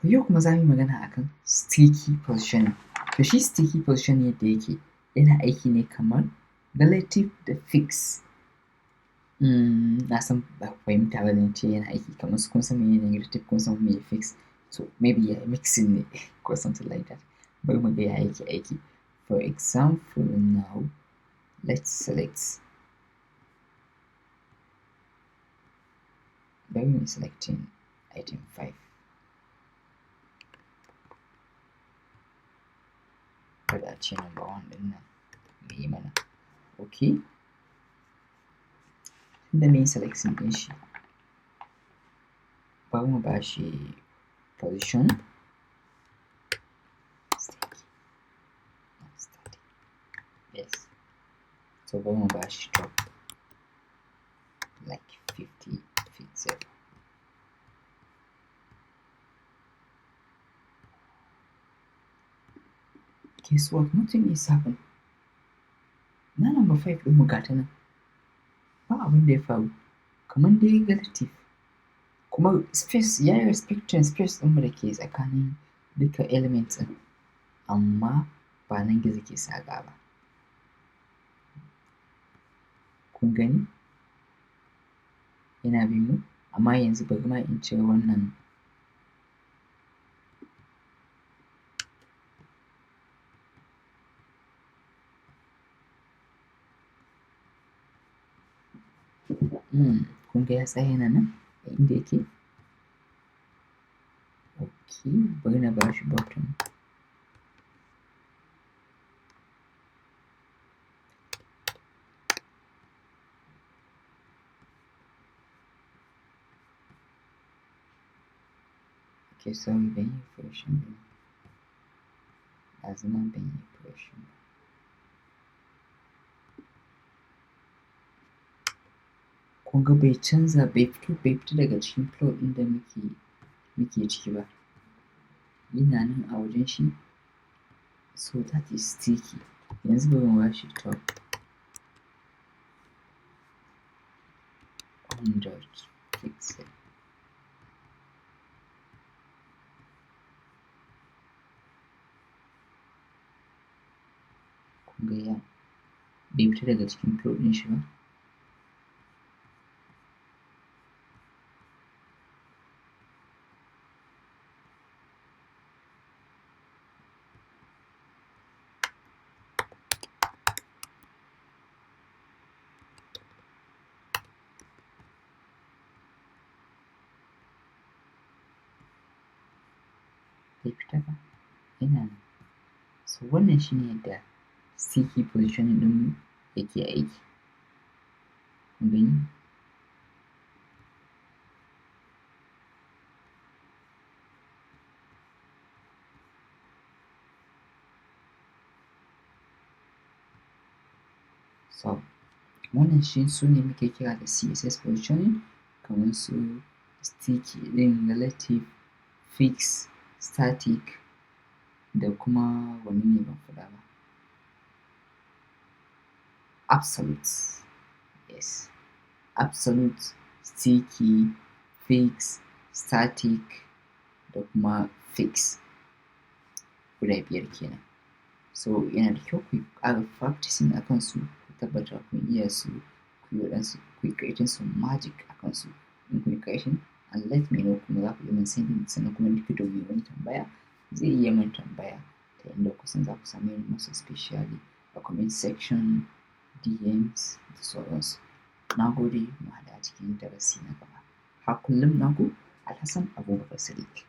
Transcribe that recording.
Yau kuma za mu yi magana akan sticky positioning. To shi sticky positioning yadda yake yana aiki ne kamar relative da fix. Na san ba ku fahimta ba zan ce yana aiki kamar kun san mene relative kun san mene fix. So maybe ya mixing ne or something like that. Bari mu ga ya yake aiki. For example now, let's select. Bari mu selecting item 5. Kada a ce number 1 ɗin nan bai yi mana. Okay. Tunda mun yi selecting ɗin shi, bari mu ba shi position. Yes. So bari mu ba shi top like 50 feet. Guess what? Nothing is happening. Na number 5 ɗin mu ga ta nan. Ba abin da ya faru. Kamar dai relative. Kuma space ya yi respecting space ɗinmu da ke tsakanin duka elements ɗin. Amma ba nan gizo ke saƙa ba. Kun gani? Yana bin mu. Amma yanzu bari ma in cire wannan. Kun ga ya tsaya yana nan a inda yake? Okay, bari na ba shi bottom. Okay, sorry ban yi version ba. Ɗazu ma ban yi version ba. Kun ga bai canza bai fita daga cikin flow ɗin da muke ciki ba. Yana nan a wajen shi. So that is sticky. Yanzu bari mu ba shi top 100 pixel. Kun ga ya bai fita daga cikin flow ɗin shi ba. Bai fita ba. Yana nan. So wannan shi ne yadda sticky positioning ɗinmu yake aiki. Kun gani? So wannan shi su ne muke kira da CSS positioning kamar su sticky ɗin, relative, fix, static da kuma wanne ne ban faɗa ba. Absolute. Yes. Absolute, sticky, fix, static da kuma fix. Guda 5 kenan. So yana da kyau ku ƙara practicing a kansu, ku tabbata kun iya su, ku yi waɗansu, ku yi creating some magic a kansu. In kun yi creating and let me know kuma za ku iya min sending sannan kuma duk da wani tambaya zai iya min tambaya ta inda kusan za ku same ni most especially a comment section, DMs da sauransu. Na gode mu haɗu a cikin darasi na gaba. Har kullum naku Alhassan Abubakar Sadiq.